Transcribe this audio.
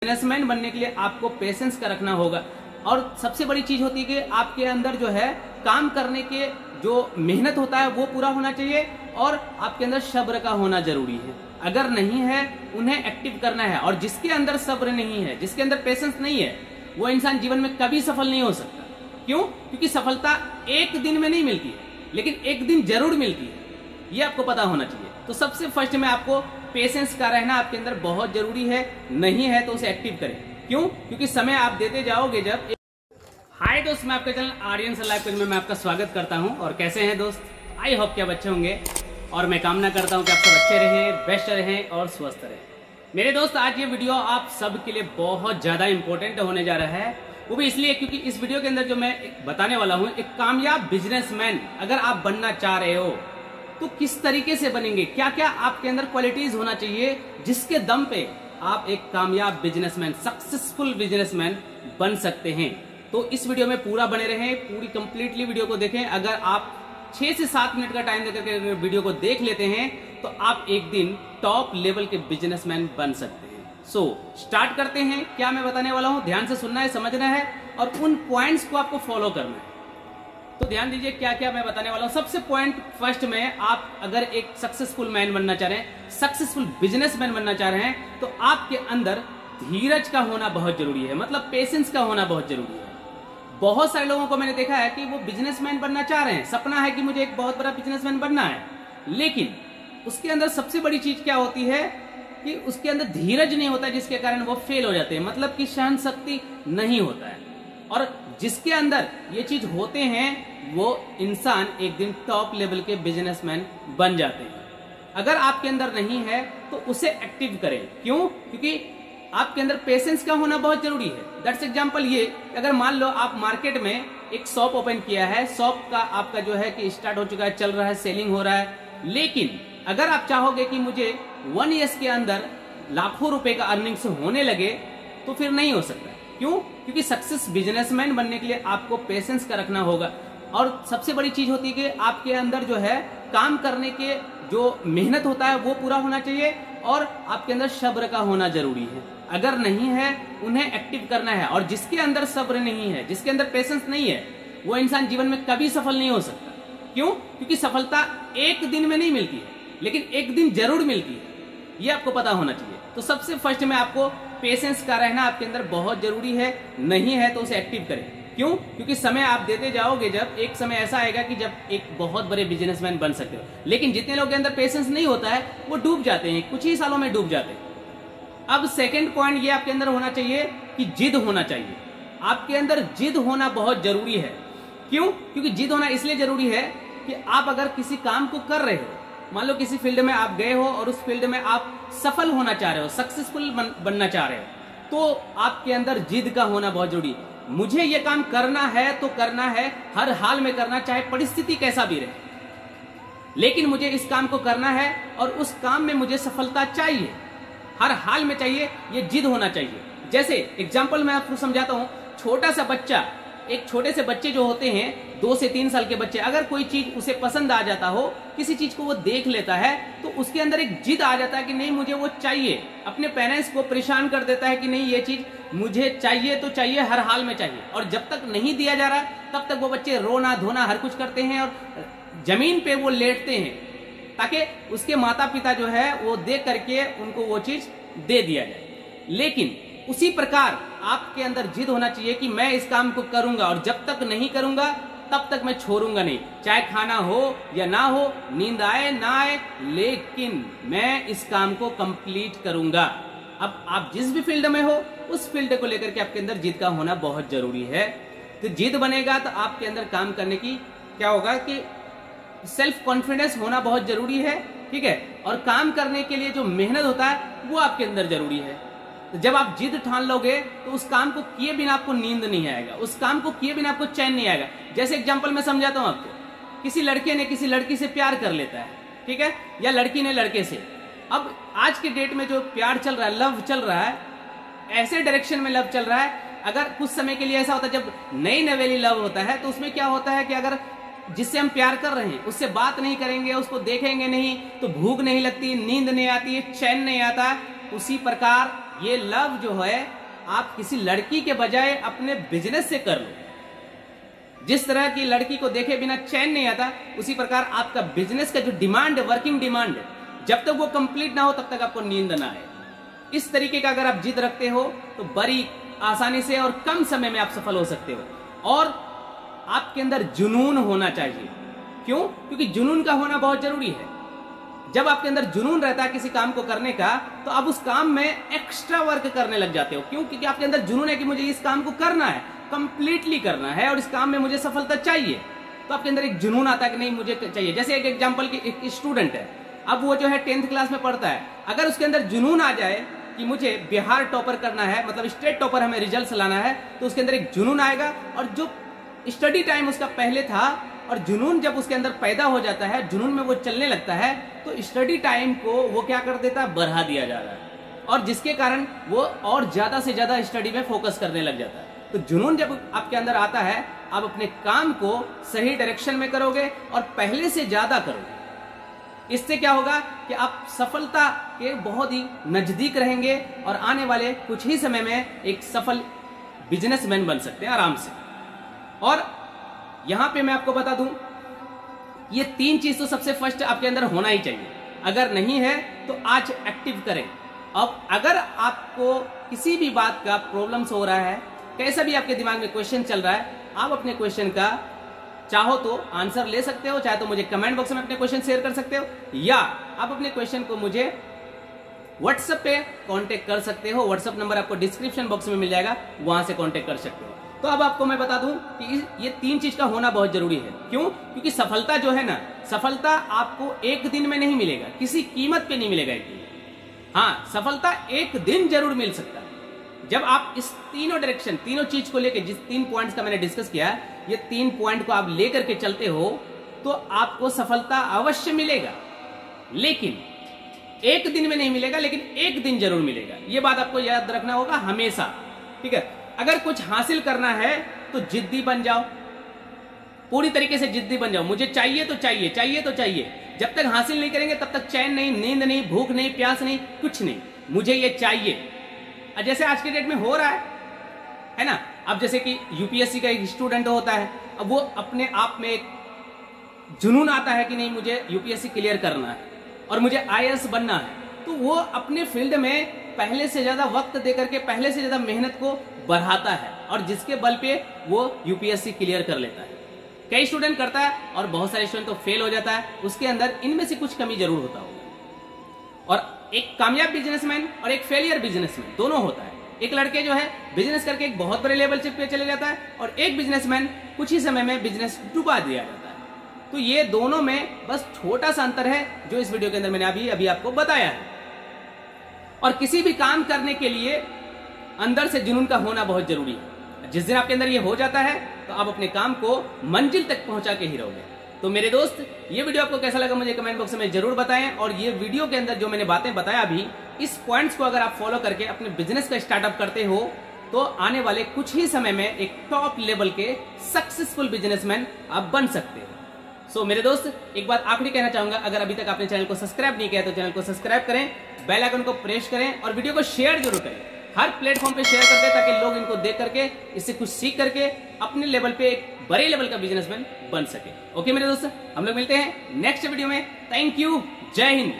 Businessman बनने के लिए आपको पेशेंस का रखना होगा। और सबसे बड़ी चीज होती है कि आपके अंदर जो है काम करने के जो मेहनत होता है वो पूरा होना चाहिए, और आपके अंदर सब्र का होना जरूरी है। अगर नहीं है उन्हें एक्टिव करना है। और जिसके अंदर सब्र नहीं है, जिसके अंदर पेशेंस नहीं है, वो इंसान जीवन में कभी सफल नहीं हो सकता। क्यों? क्योंकि सफलता एक दिन में नहीं मिलती है, लेकिन एक दिन जरूर मिलती है। ये आपको पता होना चाहिए। तो सबसे फर्स्ट में आपको पेशेंस का रहना आपके अंदर बहुत जरूरी है। नहीं है तो उसे एक्टिव करें। क्यों? क्योंकि समय आप देते जाओगे जब। हाय दोस्त, मैं आपका चैनल आर्यन लाइफ कोच में मैं आपका स्वागत करता हूं। और कैसे हैं दोस्त? आई होप कि आप अच्छे होंगे, और मैं कामना करता हूं कि आप सब अच्छे रहें, बेस्ट रहें और स्वस्थ रहें। मेरे दोस्त, आज ये वीडियो आप सब के लिए बहुत ज्यादा इंपॉर्टेंट होने जा रहा है। वो भी इसलिए क्योंकि इस वीडियो के अंदर जो मैं बताने वाला हूं, एक कामयाब बिजनेसमैन अगर आप बनना चाह रहे हो तो किस तरीके से बनेंगे, क्या क्या आपके अंदर क्वालिटीज होना चाहिए जिसके दम पे आप एक कामयाब बिजनेसमैन, सक्सेसफुल बिजनेसमैन बन सकते हैं। तो इस वीडियो में पूरा बने रहें, पूरी कंप्लीटली वीडियो को देखें। अगर आप 6 से 7 मिनट का टाइम देकर के वीडियो को देख लेते हैं तो आप एक दिन टॉप लेवल के बिजनेसमैन बन सकते हैं। सो स्टार्ट करते हैं। क्या मैं बताने वाला हूं, ध्यान से सुनना है, समझना है, और उन पॉइंट्स को आपको फॉलो करना है। तो ध्यान दीजिए क्या क्या मैं बताने वाला हूं। सबसे पॉइंट फर्स्ट में, आप अगर एक सक्सेसफुल मैन बनना चाह रहे हैं, सक्सेसफुल बिजनेसमैन बनना चाह रहे हैं, तो आपके अंदर धीरज का होना बहुत जरूरी है। मतलब पेशेंस का होना बहुत जरूरी है। बहुत सारे लोगों को मैंने देखा है कि वो बिजनेसमैन बनना चाह रहे हैं, सपना है कि मुझे एक बहुत बड़ा बिजनेसमैन बनना है, लेकिन उसके अंदर सबसे बड़ी चीज क्या होती है कि उसके अंदर धीरज नहीं होता, जिसके कारण वो फेल हो जाते हैं। मतलब कि सहन शक्ति नहीं होता है। और जिसके अंदर ये चीज होते हैं वो इंसान एक दिन टॉप लेवल के बिजनेसमैन बन जाते हैं। अगर आपके अंदर नहीं है तो उसे एक्टिव करें। क्यों? क्योंकि आपके अंदर पेशेंस का होना बहुत जरूरी है। दैट्स एग्जांपल ये, अगर मान लो आप मार्केट में एक शॉप ओपन किया है, शॉप का आपका जो है कि स्टार्ट हो चुका है, चल रहा है, सेलिंग हो रहा है, लेकिन अगर आप चाहोगे कि मुझे 1 ईयर के अंदर लाखों रुपए का अर्निंग्स होने लगे, तो फिर नहीं हो सकता। क्यों? क्योंकि सक्सेस बिजनेसमैन बनने के लिए आपको पेशेंस का रखना होगा। और सबसे बड़ी चीज होती है कि आपके अंदर जो है काम करने के जो मेहनत होता है वो पूरा होना चाहिए, और आपके अंदर सब्र का होना जरूरी है। अगर नहीं है उन्हें एक्टिव करना है। और जिसके अंदर सब्र नहीं है, जिसके अंदर पेशेंस नहीं है, वो इंसान जीवन में कभी सफल नहीं हो सकता। क्यों? क्योंकि सफलता एक दिन में नहीं मिलती है, लेकिन एक दिन जरूर मिलती है। ये आपको पता होना चाहिए। तो सबसे फर्स्ट में आपको पेशेंस का रहना आपके अंदर बहुत जरूरी है। नहीं है तो उसे एक्टिव करें। क्यों? क्योंकि समय आप देते जाओगे जब, एक समय ऐसा आएगा कि जब एक बहुत बड़े बिजनेसमैन बन सकते हो। लेकिन जितने लोगों के अंदर पेशेंस नहीं होता है वो डूब जाते हैं, कुछ ही सालों में डूब जाते हैं। अब सेकंड पॉइंट ये आपके अंदर होना चाहिए कि जिद होना चाहिए। आपके अंदर जिद होना बहुत जरूरी है। क्यों? क्योंकि जिद होना इसलिए जरूरी है कि आप अगर किसी काम को कर रहे हो, मान लो किसी फील्ड में आप गए हो और उस फील्ड में आप सफल होना चाह रहे हो, सक्सेसफुल बनना चाह रहे हो, तो आपके अंदर जिद का होना बहुत जरूरी है। मुझे ये काम करना है तो करना है, हर हाल में करना, चाहे परिस्थिति कैसा भी रहे, लेकिन मुझे इस काम को करना है और उस काम में मुझे सफलता चाहिए, हर हाल में चाहिए। ये जिद होना चाहिए। जैसे एग्जाम्पल मैं आपको समझाता हूं। छोटा सा बच्चा, एक छोटे से बच्चे जो होते हैं 2 से 3 साल के बच्चे, अगर कोई चीज उसे पसंद आ जाता हो, किसी चीज को वो देख लेता है, तो उसके अंदर एक जिद आ जाता है कि नहीं मुझे वो चाहिए। अपने पेरेंट्स को परेशान कर देता है कि नहीं ये चीज मुझे चाहिए तो चाहिए, हर हाल में चाहिए। और जब तक नहीं दिया जा रहा तब तक वो बच्चे रोना धोना हर कुछ करते हैं और जमीन पे वो लेटते हैं, ताकि उसके माता पिता जो है वो दे करके उनको वो चीज दे दिया जाए। लेकिन उसी प्रकार आपके अंदर जिद होना चाहिए कि मैं इस काम को करूंगा, और जब तक नहीं करूंगा तब तक मैं छोड़ूंगा नहीं। चाहे खाना हो या ना हो, नींद आए ना आए, लेकिन मैं इस काम को कंप्लीट करूंगा। अब आप जिस भी फील्ड में हो, उस फील्ड को लेकर के आपके अंदर जिद का होना बहुत जरूरी है। तो जिद बनेगा तो आपके अंदर काम करने की क्या होगा कि सेल्फ कॉन्फिडेंस होना बहुत जरूरी है। ठीक है? और काम करने के लिए जो मेहनत होता है वो आपके अंदर जरूरी है। तो जब आप जिद ठान लोगे तो उस काम को किए बिना आपको नींद नहीं आएगा, उस काम को किए बिना आपको चैन नहीं आएगा। जैसे एग्जांपल मैं समझाता हूं आपको। किसी लड़के ने किसी लड़की से प्यार कर लेता है, ठीक है, या लड़की ने लड़के से। अब आज के डेट में जो प्यार चल रहा है, लव चल रहा है, ऐसे डायरेक्शन में लव चल रहा है। अगर कुछ समय के लिए ऐसा होता है, जब नई नवेली लव होता है, तो उसमें क्या होता है कि अगर जिससे हम प्यार कर रहे हैं उससे बात नहीं करेंगे, उसको देखेंगे नहीं, तो भूख नहीं लगती, नींद नहीं आती है, चैन नहीं आता। उसी प्रकार ये लव जो है आप किसी लड़की के बजाय अपने बिजनेस से कर लो। जिस तरह की लड़की को देखे बिना चैन नहीं आता, उसी प्रकार आपका बिजनेस का जो डिमांड है, वर्किंग डिमांड, जब तक वो कंप्लीट ना हो तब तक आपको नींद ना आए। इस तरीके का अगर आप जिद रखते हो तो बड़ी आसानी से और कम समय में आप सफल हो सकते हो। और आपके अंदर जुनून होना चाहिए। क्यों? क्योंकि जुनून का होना बहुत जरूरी है। जब आपके अंदर जुनून रहता है किसी काम को करने का, तो आप उस काम में एक्स्ट्रा वर्क करने लग जाते हो। क्यों? क्योंकि आपके अंदर जुनून है कि मुझे इस काम को करना है, कंप्लीटली करना है और इस काम में मुझे सफलता चाहिए। तो आपके अंदर एक जुनून आता है कि नहीं मुझे चाहिए। जैसे एक एग्जांपल की एक स्टूडेंट है, अब वो जो है 10th क्लास में पढ़ता है, अगर उसके अंदर जुनून आ जाए कि मुझे बिहार टॉपर करना है, मतलब स्टेट टॉपर हमें रिजल्ट लाना है, तो उसके अंदर एक जुनून आएगा। और जो स्टडी टाइम उसका पहले था और जुनून जब उसके अंदर पैदा हो जाता है, जुनून में वो चलने लगता है, तो स्टडी टाइम को वो क्या कर देता है, बढ़ा दिया जा रहा है। और जिसके कारण वो और ज्यादा से ज्यादा स्टडी में फोकस करने लग जाता है। तो जुनून जब आपके अंदर आता है, आप अपने काम को सही डायरेक्शन में करोगे और पहले से ज्यादा करोगे। इससे क्या होगा कि आप सफलता के बहुत ही नजदीक रहेंगे और आने वाले कुछ ही समय में एक सफल बिजनेसमैन बन सकते हैं आराम से। और यहां पे मैं आपको बता दूं, ये 3 चीज तो सबसे फर्स्ट आपके अंदर होना ही चाहिए। अगर नहीं है तो आज एक्टिव करें। अब अगर आपको किसी भी बात का प्रॉब्लम्स हो रहा है, कैसा भी आपके दिमाग में क्वेश्चन चल रहा है, आप अपने क्वेश्चन का चाहो तो आंसर ले सकते हो, चाहे तो मुझे कमेंट बॉक्स में अपने क्वेश्चन शेयर कर सकते हो, या आप अपने क्वेश्चन को मुझे व्हाट्सएप पे कांटेक्ट कर सकते हो। व्हाट्सएप नंबर आपको डिस्क्रिप्शन बॉक्स में मिल जाएगा, वहां से कांटेक्ट कर सकते हो। तो अब आपको मैं बता दूं कि ये 3 चीज का होना बहुत जरूरी है। क्यों? क्योंकि सफलता जो है ना, सफलता आपको एक दिन में नहीं मिलेगा, किसी कीमत पे नहीं मिलेगा एक दिन। हाँ, सफलता एक दिन जरूर मिल सकता है जब आप इस तीनों डायरेक्शन, तीनों चीज को लेकर, जिस 3 पॉइंट्स का मैंने डिस्कस किया, ये 3 पॉइंट को आप लेकर के चलते हो तो आपको सफलता अवश्य मिलेगा। लेकिन एक दिन में नहीं मिलेगा, लेकिन एक दिन जरूर मिलेगा। ये बात आपको याद रखना होगा हमेशा। ठीक है? अगर कुछ हासिल करना है तो जिद्दी बन जाओ, पूरी तरीके से जिद्दी बन जाओ। मुझे चाहिए तो चाहिए, चाहिए तो चाहिए। जब तक हासिल नहीं करेंगे तब तक चैन नहीं, नींद नहीं, भूख नहीं, प्यास नहीं, कुछ नहीं। मुझे ये चाहिए। जैसे आज के डेट में हो रहा है ना। अब जैसे कि यूपीएससी का एक स्टूडेंट होता है, अब वो अपने आप में एक जुनून आता है कि नहीं मुझे यूपीएससी क्लियर करना है और मुझे आईएएस बनना है, तो वो अपने फील्ड में पहले से ज्यादा वक्त देकर के पहले से ज्यादा मेहनत को बढ़ाता है और जिसके बल पे वो यूपीएससी क्लियर कर लेता है। कई स्टूडेंट करता है और बहुत सारे स्टूडेंट तो फेल हो जाता है। उसके अंदर इनमें से कुछ कमी जरूर होता होगा। और एक कामयाब बिजनेसमैन और एक फेलियर बिजनेसमैन दोनों होता है। एक लड़के जो है बिजनेस करके एक बहुत बड़े लेवल पे चले जाता है और एक बिजनेसमैन कुछ ही समय में बिजनेस डुबा दिया जाता है। तो ये दोनों में बस छोटा सा अंतर है जो इस वीडियो के अंदर मैंने अभी आपको बताया है। और किसी भी काम करने के लिए अंदर से जुनून का होना बहुत जरूरी है। जिस दिन आपके अंदर ये हो जाता है तो आप अपने काम को मंजिल तक पहुंचा के ही रहोगे। तो मेरे दोस्त, ये वीडियो आपको कैसा लगा मुझे कमेंट बॉक्स में जरूर बताएं। और ये वीडियो के अंदर जो मैंने बातें बताया अभी, इस पॉइंट्स को अगर आप फॉलो करके अपने बिजनेस का स्टार्टअप करते हो तो आने वाले कुछ ही समय में एक टॉप लेवल के सक्सेसफुल बिजनेसमैन आप बन सकते हो। सो मेरे दोस्त, एक बात आखिरी कहना चाहूंगा, अगर अभी तक आपने चैनल को सब्सक्राइब नहीं किया तो चैनल को सब्सक्राइब करें, बेल आइकन को प्रेस करें और वीडियो को शेयर जरूर करें। हर प्लेटफॉर्म पे शेयर कर दे ताकि लोग इनको देख करके, इससे कुछ सीख करके अपने लेवल पे एक बड़े लेवल का बिजनेसमैन बन सके। ओके मेरे दोस्त, हम लोग मिलते हैं नेक्स्ट वीडियो में। थैंक यू, जय हिंद।